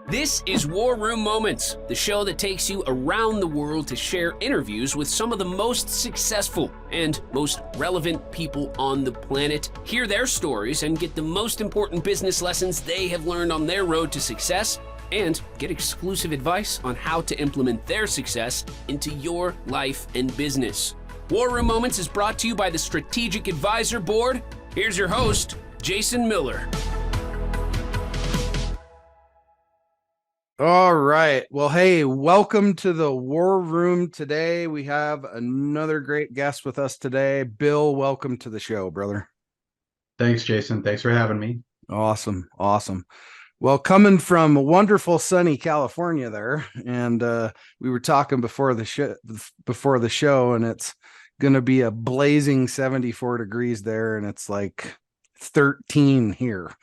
This is War Room Moments, the show that takes you around the world to share interviews with some of the most successful and most relevant people on the planet, hear their stories, and get the most important business lessons they have learned on their road to success, and get exclusive advice on how to implement their success into your life and business. War Room Moments is brought to you by the Strategic Advisor Board. Here's your host, Jason Miller. All right. Well, hey, welcome to the War Room. Today we have another great guest with us today. Bill, welcome to the show, brother. Thanks, Jason. Thanks for having me. Awesome. Well, coming from wonderful sunny California there, and we were talking before the show, and it's going to be a blazing 74 degrees there, and it's like 13 here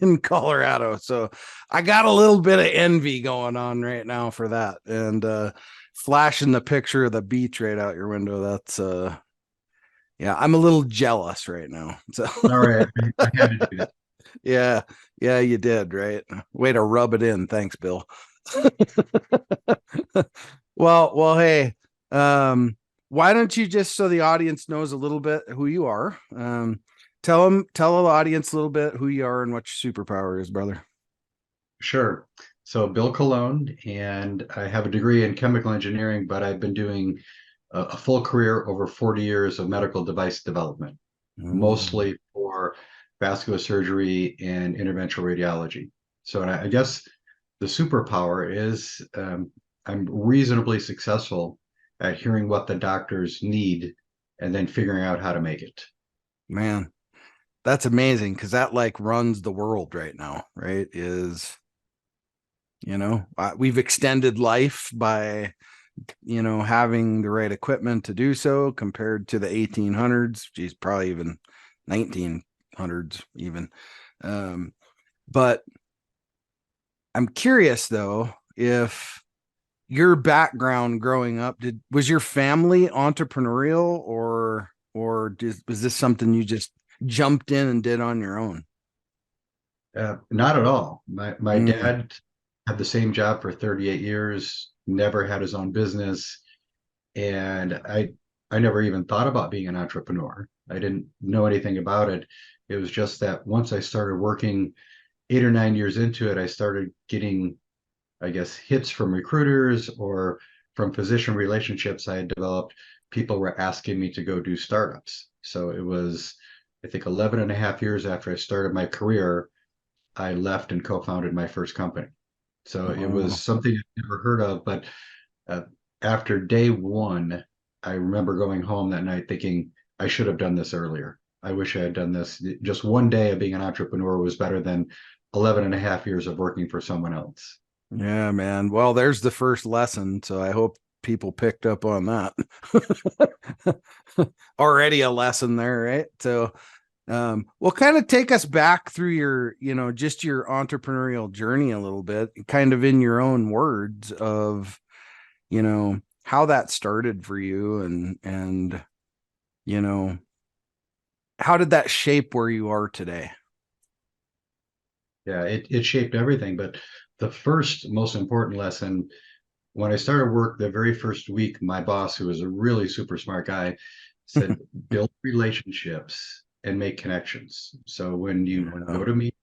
in Colorado. So I got a little bit of envy going on right now for that. And flashing the picture of the beach right out your window. That's yeah, I'm a little jealous right now. So all right, I had to do that. Yeah, you did, right? Way to rub it in. Thanks, Bill. Well, hey, why don't you, just so the audience knows a little bit who you are, tell the audience a little bit who you are and what your superpower is, brother. Sure. So Bill Colone, and I have a degree in chemical engineering, but I've been doing a full career, over 40 years of medical device development, mostly for vascular surgery and interventional radiology. So I guess the superpower is I'm reasonably successful at hearing what the doctors need and then figuring out how to make it. Man, that's amazing, because that like runs the world right now, right? We've extended life by having the right equipment to do so, compared to the 1800s. Geez, probably even 1900s even. But I'm curious though, if your background growing up, was your family entrepreneurial, or was this something you just jumped in and did on your own? Not at all. My dad had the same job for 38 years, never had his own business, and I never even thought about being an entrepreneur. I didn't know anything about it. It was just that once I started working 8 or 9 years into it, I started getting, I guess, hits from recruiters or from physician relationships I had developed. People were asking me to go do startups. So it was, I think, 11 and a half years after I started my career, I left and co-founded my first company. So it was something I'd never heard of. But after day one, I remember going home that night thinking, I should have done this earlier. I wish I had done this. Just one day of being an entrepreneur was better than 11 and a half years of working for someone else. Yeah, man. Well, there's the first lesson. So I hope people picked up on that. Already a lesson there, right? So well, kind of take us back through your, just your entrepreneurial journey a little bit, kind of in your own words of, how that started for you, and how did that shape where you are today? Yeah, it shaped everything. But the first most important lesson, when I started work, the very first week, my boss, who was a really super smart guy, said, build relationships and make connections. So when you go to meet,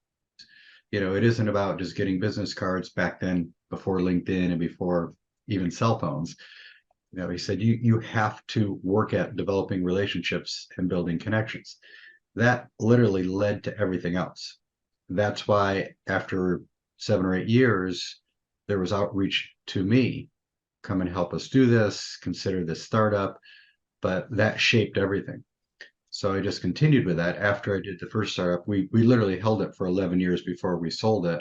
it isn't about just getting business cards back then, before LinkedIn and before even cell phones. He said, you have to work at developing relationships and building connections. That literally led to everything else. That's why after 7 or 8 years, there was outreach to me. Come and help us do this, consider this startup. But that shaped everything. So I just continued with that. After I did the first startup, we literally held it for 11 years before we sold it.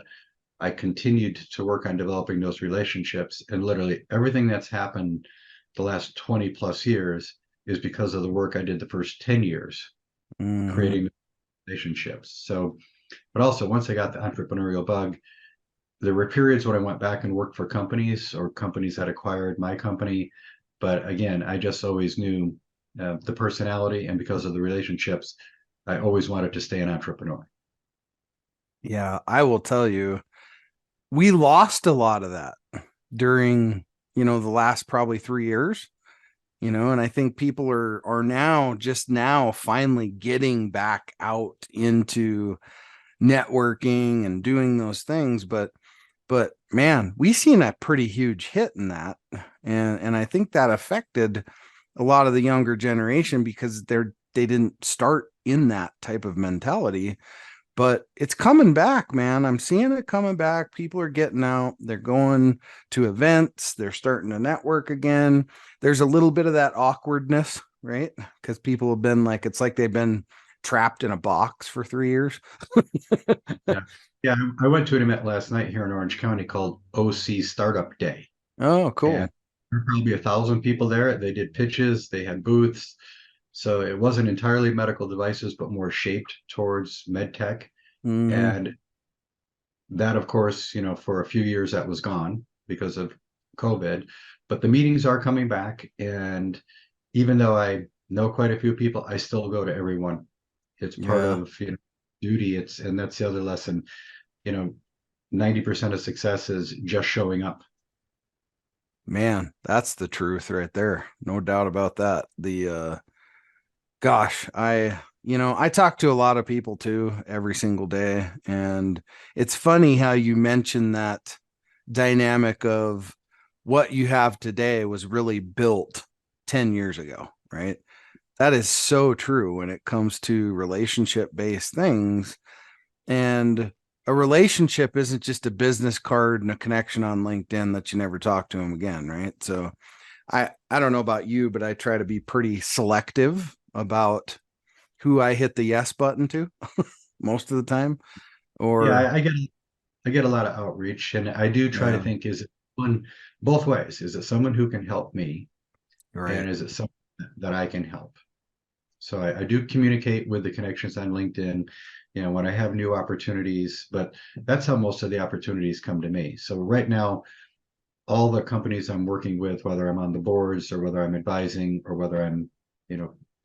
I continued to work on developing those relationships, and literally everything that's happened the last 20 plus years is because of the work I did the first 10 years, creating relationships. So, but also once I got the entrepreneurial bug, there were periods when I went back and worked for companies, or companies that acquired my company. But again, I just always knew the personality, and because of the relationships, I always wanted to stay an entrepreneur. Yeah, I will tell you, we lost a lot of that during, the last probably 3 years, and I think people are now just now finally getting back out into networking and doing those things. But man, we seen a pretty huge hit in that. And I think that affected a lot of the younger generation because they didn't start in that type of mentality. But it's coming back, man. I'm seeing it coming back. People are getting out. They're going to events. They're starting to network again. There's a little bit of that awkwardness, right? Because people have been like, it's like they've been trapped in a box for 3 years. Yeah. Yeah. I went to an event last night here in Orange County called OC Startup Day. Oh, And cool. there were probably 1,000 people there. They did pitches, they had booths. So it wasn't entirely medical devices, but more shaped towards med tech. Hmm. And that, of course, for a few years that was gone because of COVID. But the meetings are coming back. And even though I know quite a few people, I still go to everyone. It's part Yeah, of, duty. And that's the other lesson, you know, 90% of success is just showing up. man, that's the truth right there. No doubt about that. Gosh, I talk to a lot of people too every single day. And it's funny how you mention that dynamic of what you have today was really built 10 years ago, right? That is so true when it comes to relationship based things. And a relationship isn't just a business card and a connection on LinkedIn that you never talk to them again, right? So I don't know about you, but I try to be pretty selective about who I hit the yes button to most of the time. Yeah, Or I get a lot of outreach, and I do try to yeah, think, is it one both ways? Is it someone who can help me, right. and is it someone that I can help? So I do communicate with the connections on LinkedIn, when I have new opportunities, but that's how most of the opportunities come to me. So right now, all the companies I'm working with, whether I'm on the boards or whether I'm advising or whether I'm,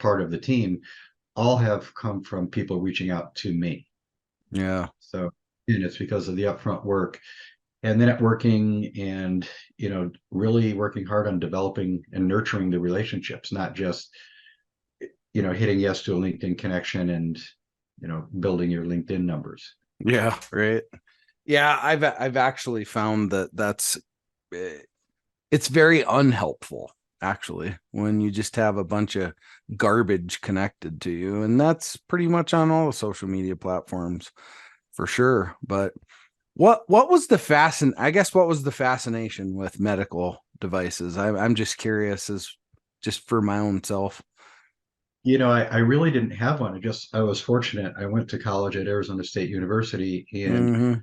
part of the team, all have come from people reaching out to me. Yeah. So, and it's because of the upfront work and the networking and, really working hard on developing and nurturing the relationships, not just, hitting yes to a LinkedIn connection and, building your LinkedIn numbers. Yeah, right. Yeah, I've actually found that eh, it's very unhelpful actually when you just have a bunch of garbage connected to you, and that's pretty much on all the social media platforms for sure. But what was the what was the fascination with medical devices? I'm just curious, as just for my own self. I really didn't have one. I was fortunate. I went to college at Arizona State University and Hmm.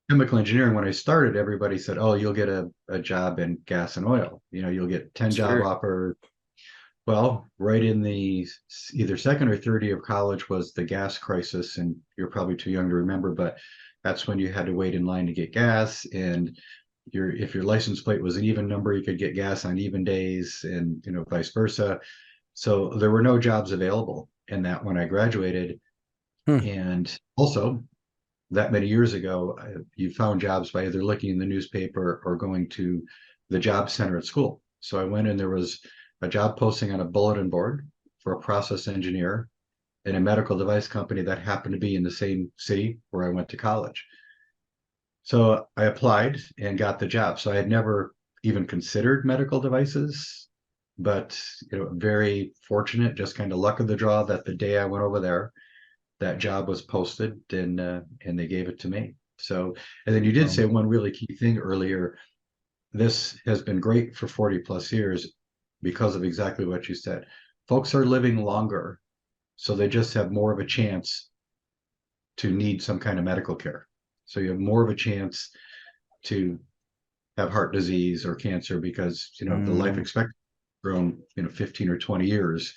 chemical engineering. When I started, everybody said, oh, you'll get a job in gas and oil. You'll get 10 job Sure. offers. Well, right in the either second or third year of college was the gas crisis, and you're probably too young to remember, but that's when you had to wait in line to get gas, and if your license plate was an even number, you could get gas on even days, and vice versa. So there were no jobs available in that when I graduated, Hmm. and also that many years ago, you found jobs by either looking in the newspaper or going to the job center at school. So I went and there was a job posting on a bulletin board for a process engineer in a medical device company that happened to be in the same city where I went to college. So I applied and got the job. So I had never even considered medical devices, but very fortunate, just kind of luck of the draw that the day I went over there, that job was posted and they gave it to me. So, and then you did say one really key thing earlier. This has been great for 40 plus years because of exactly what you said. Folks are living longer, so they just have more of a chance to need some kind of medical care. So you have more of a chance to have heart disease or cancer because the life Mm. expectancy has grown 15 or 20 years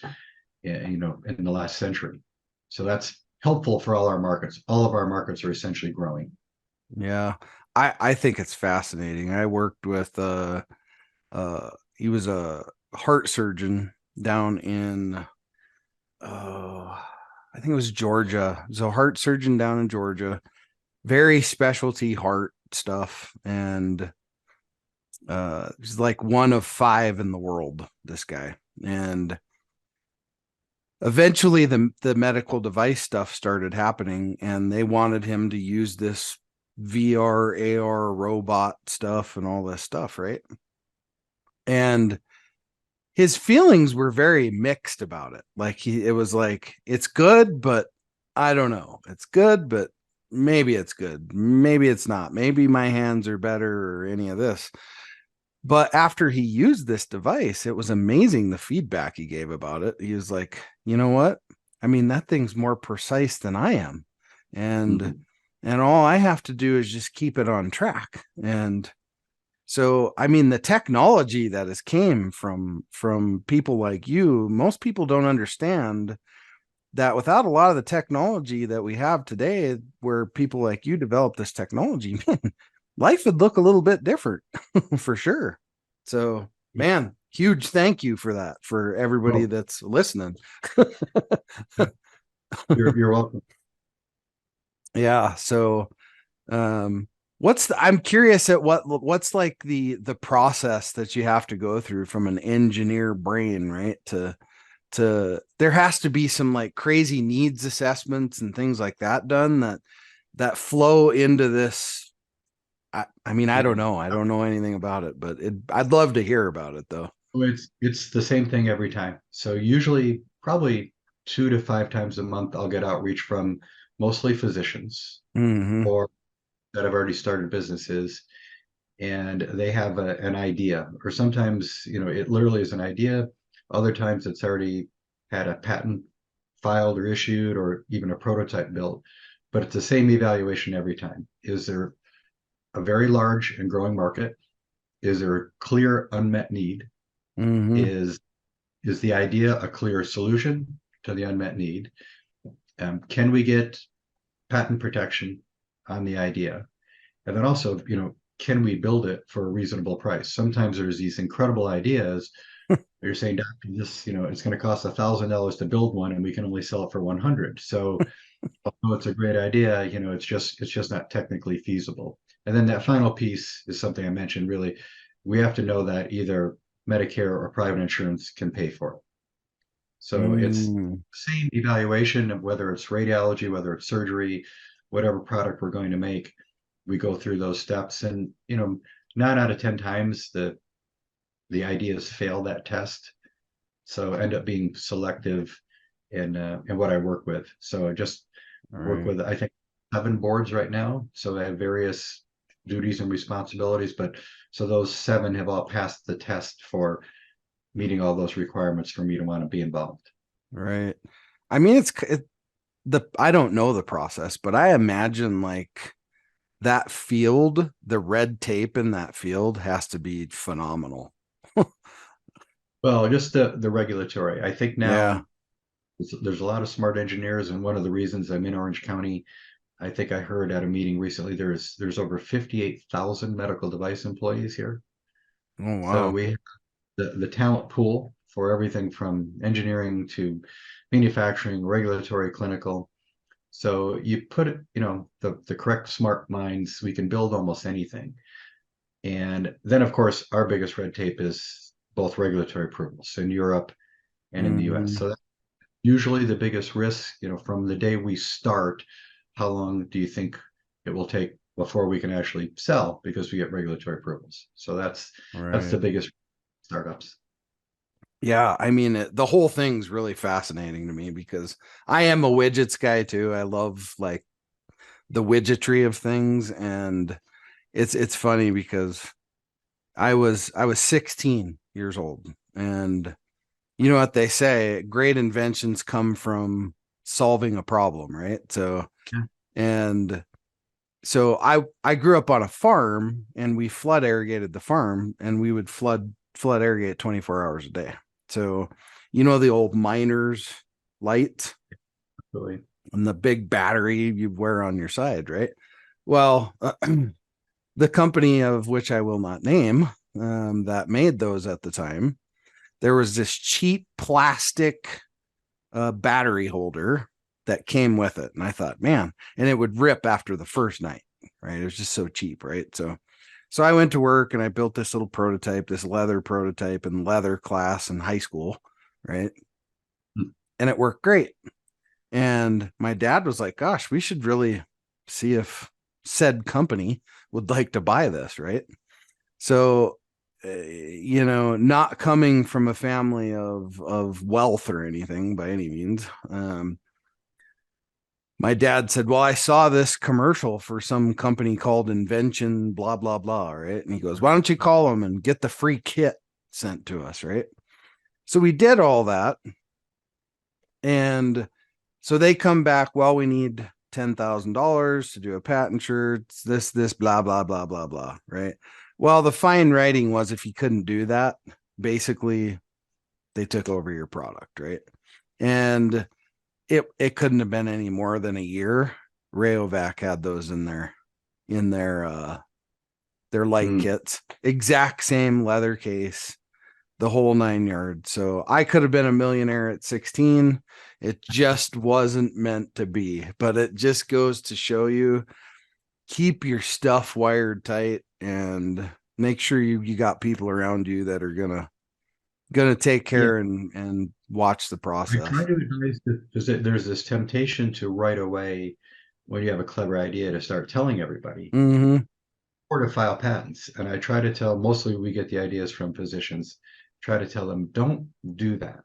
in the last century. So that's helpful for all our markets. All of our markets are essentially growing. Yeah. I think it's fascinating. I worked with he was a heart surgeon down in I think it was Georgia. He was a heart surgeon down in Georgia. Very specialty heart stuff, and he's like one of 5 in the world, this guy. And eventually the medical device stuff started happening, and they wanted him to use this VR, AR robot stuff and all this stuff, right? And his feelings were very mixed about it. Like it was like, it's good, but I don't know. It's good, but maybe it's good. Maybe it's not. Maybe my hands are better or any of this. But after he used this device, it was amazing the feedback he gave about it. He was like, you know what? I mean, that thing's more precise than I am. And and all I have to do is just keep it on track. And so, I mean, the technology that has came from people like you, most people don't understand that without a lot of the technology that we have today, where people like you develop this technology, man, life would look a little bit different for sure. So, man, huge thank you for that, for everybody that's listening. You're welcome. Yeah. So, I'm curious at what's like the process that you have to go through from an engineer brain, right? To there has to be some like crazy needs assessments and things like that done that flow into this. I mean, I don't know. I don't know anything about it, but I'd love to hear about it though. It's the same thing every time. So usually probably 2 to 5 times a month, I'll get outreach from mostly physicians or that have already started businesses, and they have an idea, or sometimes, it literally is an idea. Other times it's already had a patent filed or issued, or even a prototype built, but it's the same evaluation every time. Is there a very large and growing market? Is there a clear unmet need? Is the idea a clear solution to the unmet need? Can we get patent protection on the idea? And then also, can we build it for a reasonable price? Sometimes there's these incredible ideas where you're saying, doctor, this, it's going to cost $1,000 to build one, and we can only sell it for 100. So, although it's a great idea, it's just not technically feasible. And then that final piece is something I mentioned. Really, we have to know that either Medicare or private insurance can pay for it. So it's the same evaluation of whether it's radiology, whether it's surgery, whatever product we're going to make. We go through those steps, and 9 out of 10 times the ideas fail that test. So end up being selective in what I work with. So I just work with, I think, 7 boards right now. So I have various duties and responsibilities, but so those 7 have all passed the test for meeting all those requirements for me to want to be involved. Right. I mean, I don't know the process, but I imagine like that field, the red tape in that field has to be phenomenal. Well, just the regulatory. I think now Yeah. there's a lot of smart engineers, and one of the reasons I'm in Orange County, I think I heard at a meeting recently, there's over 58,000 medical device employees here. Oh, So wow. we have the talent pool for everything from engineering to manufacturing, regulatory, clinical. So you put it, the correct smart minds, we can build almost anything. And then, of course, our biggest red tape is both regulatory approvals in Europe and in the US. So that's usually the biggest risk, from the day we start. How long do you think it will take before we can actually sell, because we get regulatory approvals? So that's the biggest startups. Yeah, I mean, the whole thing's really fascinating to me because I am a widgets guy too. I love like the widgetry of things, and it's funny because I was 16 years old, and you know what they say, great inventions come from solving a problem, right? So Yeah. and so I grew up on a farm, and we flood irrigated the farm, and we would flood irrigate 24 hours a day. So, the old miner's light Really. and the big battery you wear on your side, right? Well, the company of which I will not name, that made those at the time, there was this cheap plastic battery holder that came with it. And I thought, man, and it would rip after the first night. right? It was just so cheap, right? So I went to work and I built this little prototype, this leather prototype in leather class in high school, right? Hmm. And it worked great. And my dad was like, gosh, we should really see if said company would like to buy this, right? So, not coming from a family of wealth or anything by any means, my dad said, well, I saw this commercial for some company called Invention, blah, blah, blah. Right. And he goes, why don't you call them and get the free kit sent to us? Right. So we did all that. And so they come back, well, we need $10,000 to do a patenture. It's this, blah, blah, blah, blah, blah. Right. Well, the fine writing was if you couldn't do that, basically they took over your product. Right. And it couldn't have been any more than a year. Rayovac had those in their light Mm. kits, exact same leather case, the whole 9 yards. So I could have been a millionaire at 16. It just wasn't meant to be. But it just goes to show you, keep your stuff wired tight and make sure you got people around you that are gonna take Yeah, care and watch the I process. try to advise that there's this temptation to right away, when you have a clever idea, to start telling everybody Mm-hmm. or to file patents. And I try to tell, mostly we get the ideas from physicians, try to tell them, don't do that.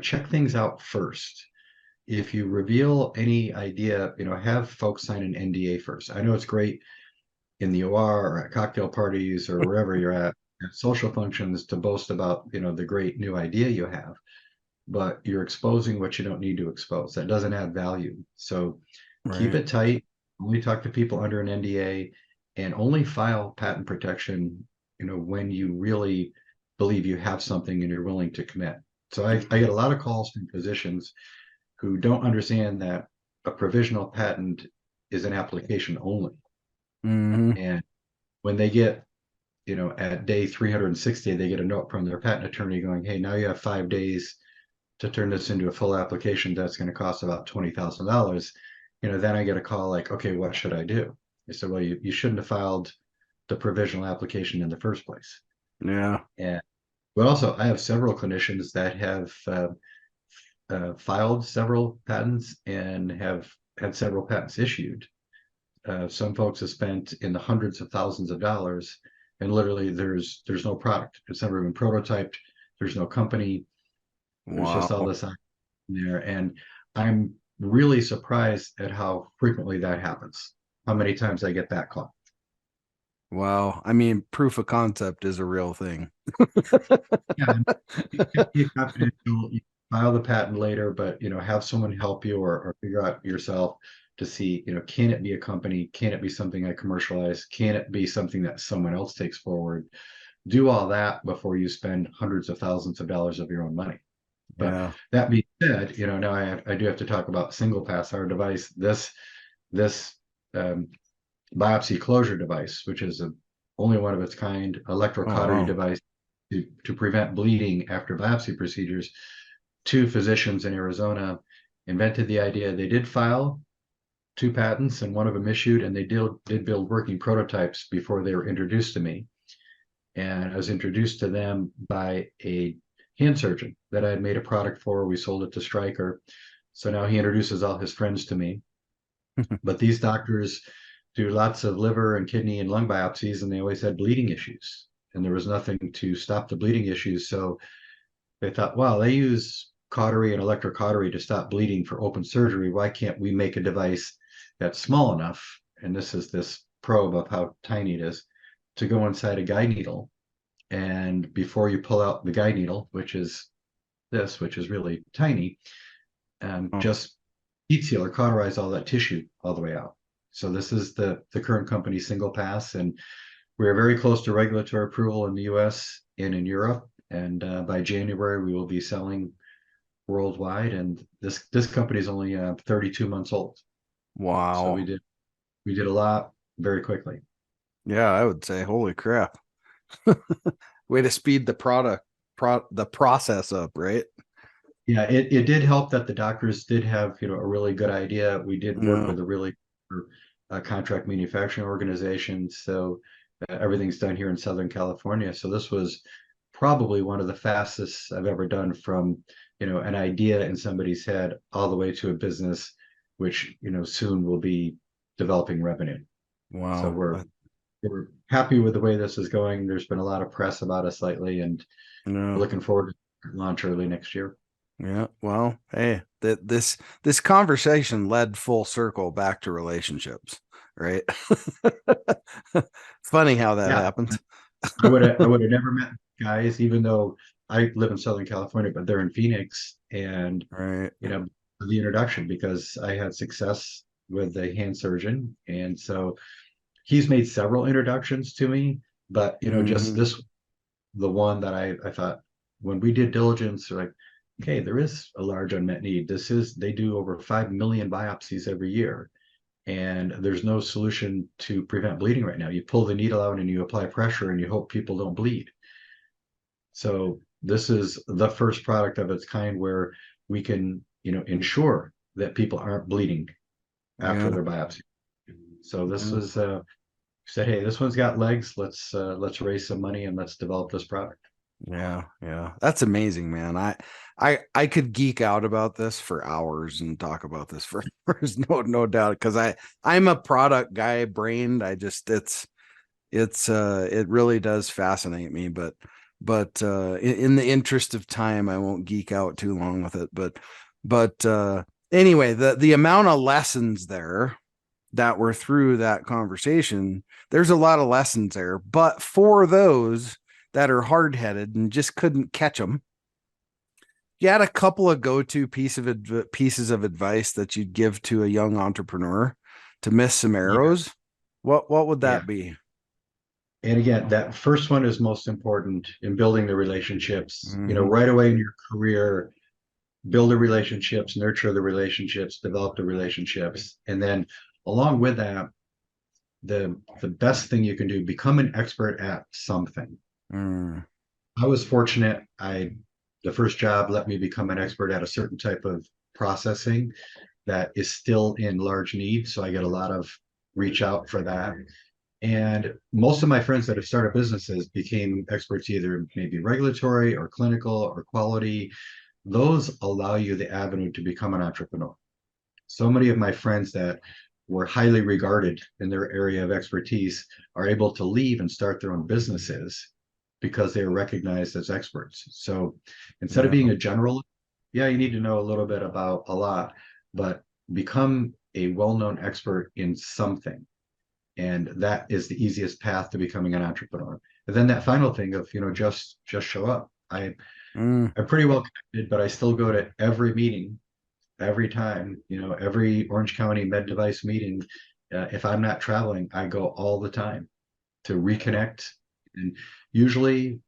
Check things out first. If you reveal any idea, have folks sign an NDA first. I know it's great in the OR or at cocktail parties or wherever you're at social functions to boast about, the great new idea you have, but you're exposing what you don't need to expose. That doesn't add value. So keep Right. it tight. Only talk to people under an NDA and only file patent protection, when you really believe you have something and you're willing to commit. So I get a lot of calls from physicians who don't understand that a provisional patent is an application only. Mm-hmm. And when they get, at day 360, they get a note from their patent attorney going, hey, now you have 5 days to turn this into a full application that's going to cost about $20,000. Then I get a call like, okay, what should I do? I said, well, you shouldn't have filed the provisional application in the first place. Yeah. And but also, I have several clinicians that have filed several patents and have had several patents issued. Some folks have spent in the hundreds of thousands of dollars, and literally there's no product. It's never been prototyped. There's no company. There's just all Wow. this out there, and I'm really surprised at how frequently that happens. How many times I get that call. Wow. I mean, proof of concept is a real thing. Yeah, be confidential. You file the patent later, but have someone help you or figure out yourself to see, can it be a company? Can it be something I commercialize? Can it be something that someone else takes forward? Do all that before you spend hundreds of thousands of dollars of your own money. But Yeah. that being said, now I do have to talk about single pass, our device. This biopsy closure device, which is a only one of its kind Oh, electrocautery wow. device to prevent bleeding after biopsy procedures. Two physicians in Arizona invented the idea. They did file two patents and one of them issued, and they did build working prototypes before they were introduced to me. And I was introduced to them by a hand surgeon that I had made a product for. We sold it to Stryker. So now he introduces all his friends to me. But these doctors do lots of liver and kidney and lung biopsies, and they always had bleeding issues. And there was nothing to stop the bleeding issues. So they thought, wow, they use cautery and electrocautery to stop bleeding for open surgery. Why can't we make a device that's small enough? And this is this probe of how tiny it is to go inside a guide needle. And before you pull out the guide needle, which is really tiny, Oh, just heat seal or cauterize all that tissue all the way out. So this is the current company Single Pass, and we're very close to regulatory approval in the US and in Europe. And by January, we will be selling worldwide. And this company is only 32 months old. So wow. we did a lot very quickly. Yeah, I would say, holy crap. Way to speed the process up, right? Yeah, it did help that the doctors did have, a really good idea. We did work Yeah. with a really contract manufacturing organization. So everything's done here in Southern California. So this was probably one of the fastest I've ever done from, an idea in somebody's head all the way to a business, which, soon will be developing revenue. So Wow. we're happy with the way this is going. There's been a lot of press about us lately, and we're No. looking forward to launch early next year. Yeah. Well, hey, this conversation led full circle back to relationships, right? Funny how that Yeah, happens. I would have never met guys, even though I live in Southern California, but they're in Phoenix, and Right. the introduction, because I had success with a hand surgeon, and so he's made several introductions to me, but just Mhm. this, the one that I thought, when we did diligence, like, okay, there is a large unmet need. They do over 5 million biopsies every year, and there's no solution to prevent bleeding right now. You pull the needle out and you apply pressure and you hope people don't bleed. So this is the first product of its kind where we can, ensure that people aren't bleeding after Yeah. their biopsy. So this Yeah. is said, hey, this one's got legs. Let's raise some money and let's develop this product. Yeah, yeah. That's amazing, man. I could geek out about this for hours and talk about this for hours, no doubt, because I'm a product guy brained. I just it really does fascinate me, but in the interest of time, I won't geek out too long with it. But anyway, the amount of lessons there that were through that conversation, there's a lot of lessons there. But for those that are hard headed and just couldn't catch them, you had a couple of go-to pieces of advice that you'd give to a young entrepreneur to miss some Yeah, arrows. What would yeah. that be? And again, that first one is most important in building the relationships. Mm-hmm. Right away in your career, build the relationships, nurture the relationships, develop the relationships, and then along with that, the best thing you can do, become an expert at something. Mm, I was fortunate. The first job let me become an expert at a certain type of processing that is still in large need. So I get a lot of reach out for that. And most of my friends that have started businesses became experts, either maybe regulatory or clinical or quality. Those allow you the avenue to become an entrepreneur. So many of my friends that were highly regarded in their area of expertise are able to leave and start their own businesses because they are recognized as experts. So instead of yeah. being a general, yeah, you need to know a little bit about a lot, but become a well-known expert in something. And that is the easiest path to becoming an entrepreneur. And then that final thing of, just show up. Mm, I'm pretty well connected, but I still go to every meeting every time, every Orange County med device meeting. If I'm not traveling, I go all the time to yeah. reconnect. And usually,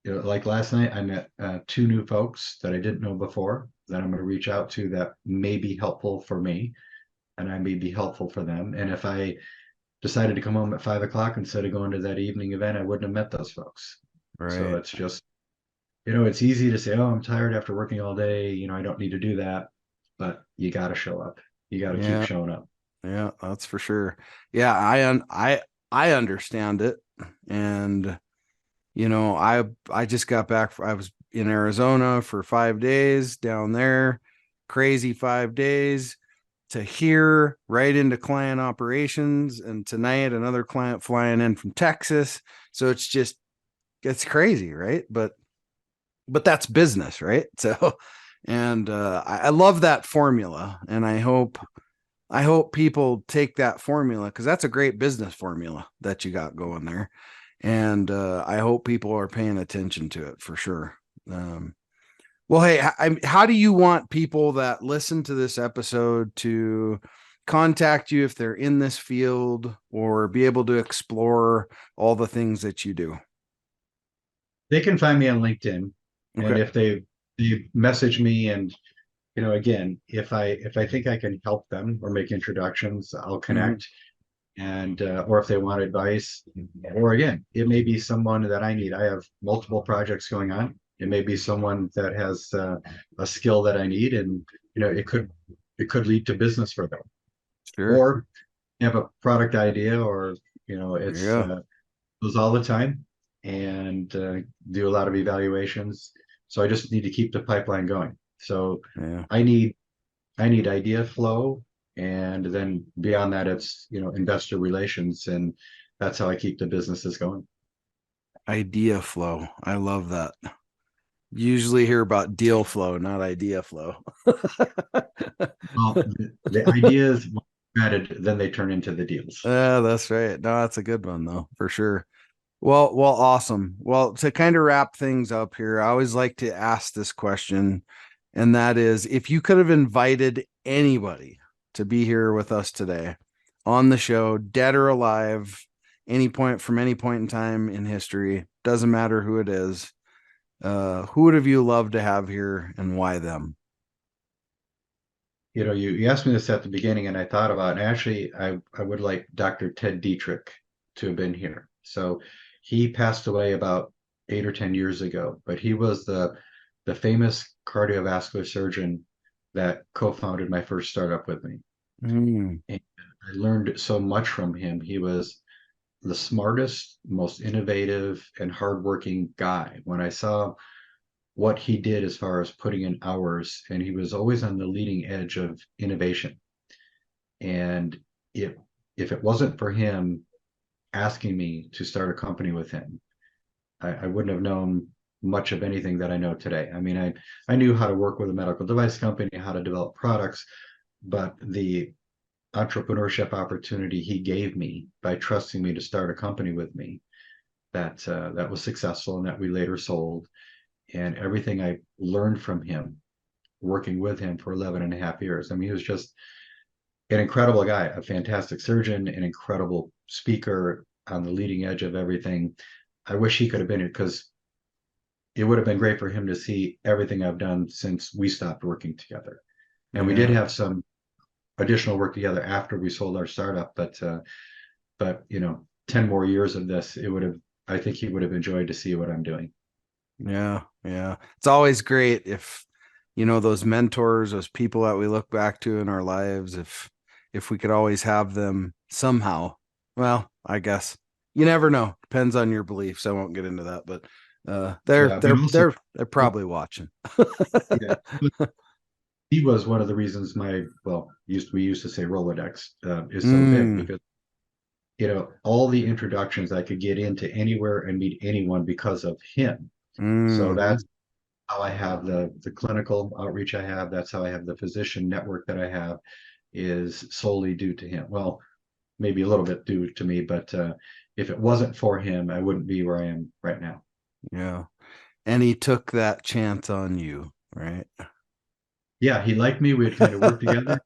like last night, I met two new folks that I didn't know before that I'm going to reach out to that may be helpful for me and I may be helpful for them. And if I decided to come home at 5 o'clock instead of going to that evening event, I wouldn't have met those folks. So Right. it's just, it's easy to say, oh, I'm tired after working all day. I don't need to do that, but you got to show up. You got to keep Yeah. showing up. Yeah, that's for sure. Yeah, I understand it. And I just got back. I was in Arizona for 5 days down there, crazy 5 days to here, right into client operations. And tonight, another client flying in from Texas. So it's crazy, right? But that's business, right? So, and I love that formula. And I hope people take that formula because that's a great business formula that you got going there. And I hope people are paying attention to it for sure. Well, hey, how do you want people that listen to this episode to contact you if they're in this field or be able to explore all the things that you do? They can find me on LinkedIn, and Okay. if they message me, and again, if I think I can help them or make introductions, I'll Mhm. connect. And or if they want advice, or again, it may be someone that I need. I have multiple projects going on. It may be someone that has a skill that I need, and it could lead to business for them. Sure. Or have a product idea, or it's Yeah. goes all the time, and do a lot of evaluations. So I just need to keep the pipeline going. So Yeah. I need I need idea flow, and then beyond that, it's investor relations, and that's how I keep the businesses going. Idea flow. I love that. Usually hear about deal flow, not idea flow. Well, the ideas added, then they turn into the deals. That's right. No, that's a good one though, for sure. Well, awesome. Well, to kind of wrap things up here, I always like to ask this question, and that is if you could have invited anybody to be here with us today on the show, dead or alive, any point from any point in time in history, doesn't matter who it is, who would have you loved to have here and why them? You asked me this at the beginning, and I thought about it. And actually, I would like Dr. Ted Dietrich to have been here. So he passed away about 8 or 10 years ago, but he was the famous cardiovascular surgeon that co-founded my first startup with me. Mm, And I learned so much from him. He was the smartest, most innovative, and hardworking guy. When I saw what he did as far as putting in hours, and he was always on the leading edge of innovation. And if it wasn't for him asking me to start a company with him, I wouldn't have known much of anything that I know today. I mean, I knew how to work with a medical device company, how to develop products, but the entrepreneurship opportunity he gave me by trusting me to start a company with me, that was successful, and that we later sold, and everything I learned from him working with him for 11 and a half years. I mean, he was just an incredible guy, a fantastic surgeon, an incredible speaker, on the leading edge of everything. I wish he could have been here, because it would have been great for him to see everything I've done since we stopped working together. And we did yeah. have some additional work together after we sold our startup, but 10 more years of this, I think he would have enjoyed to see what I'm doing. Yeah, yeah. It's always great if, those mentors, those people that we look back to in our lives, if we could always have them somehow. Well, I guess you never know. Depends on your beliefs. I won't get into that, but they're Yeah, but they're also, they're they're probably watching. yeah, he was one of the reasons we used to say Rolodex is so big, Mm, because all the introductions I could get into anywhere and meet anyone because of him. So mm. that's how I have the clinical outreach I have. That's how I have the physician network that I have, is solely due to him. Well, maybe a little bit due to me, but if it wasn't for him, I wouldn't be where I am right now. Yeah. And he took that chance on you, right? Yeah, he liked me. We had kind of worked together.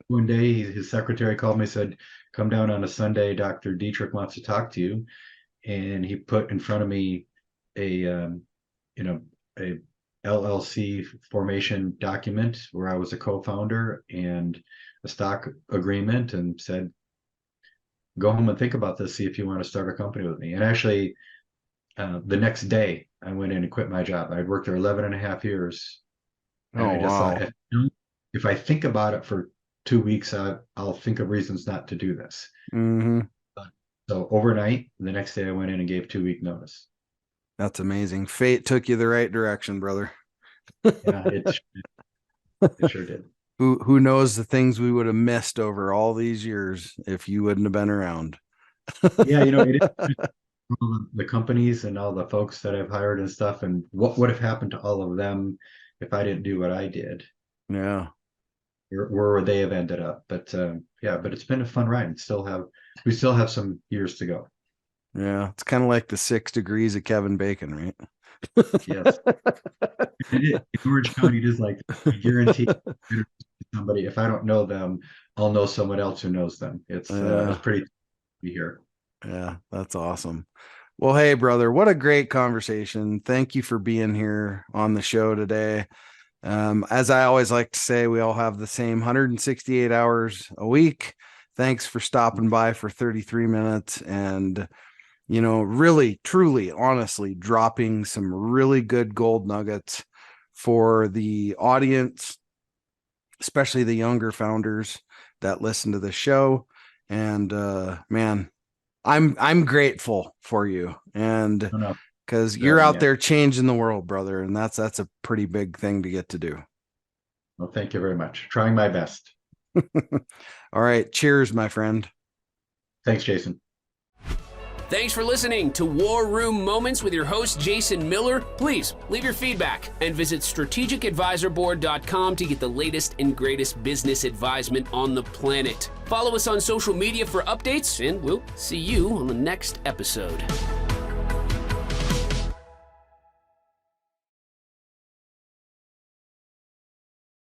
One day, his secretary called me, said, "Come down on a Sunday. Dr. Dietrich wants to talk to you." And he put in front of me a you know a LLC formation document where I was a co-founder, and a stock agreement, and said, "Go home and think about this. See if you want to start a company with me." And actually, the next day, I went in and quit my job. I'd worked there 11 and a half years, and Oh, I just thought, wow. if I think about it for 2 weeks, I'll think of reasons not to do this. Hmm. So overnight, the next day, I went in and gave 2 week notice. That's amazing. Fate took you the right direction, brother. Yeah, it sure did. Who knows the things we would have missed over all these years if you wouldn't have been around. Yeah, it is all the companies and all the folks that I've hired and stuff, and what would have happened to all of them if I didn't do what I did. Yeah. Where would they have ended up? But yeah, but it's been a fun ride. We still have some years to go. Yeah. It's kind of like the 6 degrees of Kevin Bacon, right? Yes, in Orange County, it is like, I guarantee somebody, if I don't know them, I'll know someone else who knows them. It's Yeah. pretty to be here. Yeah. That's awesome. Well, hey, brother, what a great conversation. Thank you for being here on the show today. As I always like to say, we all have the same 168 hours a week. Thanks for stopping by for 33 minutes and, really, truly, honestly, dropping some really good gold nuggets for the audience, especially the younger founders that listen to the show. And man, I'm grateful for you, and No, no, because you're out yeah. there changing the world, brother, and that's a pretty big thing to get to do. Well, thank you very much. Trying my best. All right, cheers, my friend. Thanks, Jason. Thanks for listening to War Room Moments with your host, Jason Miller. Please leave your feedback and visit strategicadvisorboard.com to get the latest and greatest business advisement on the planet. Follow us on social media for updates, and we'll see you on the next episode.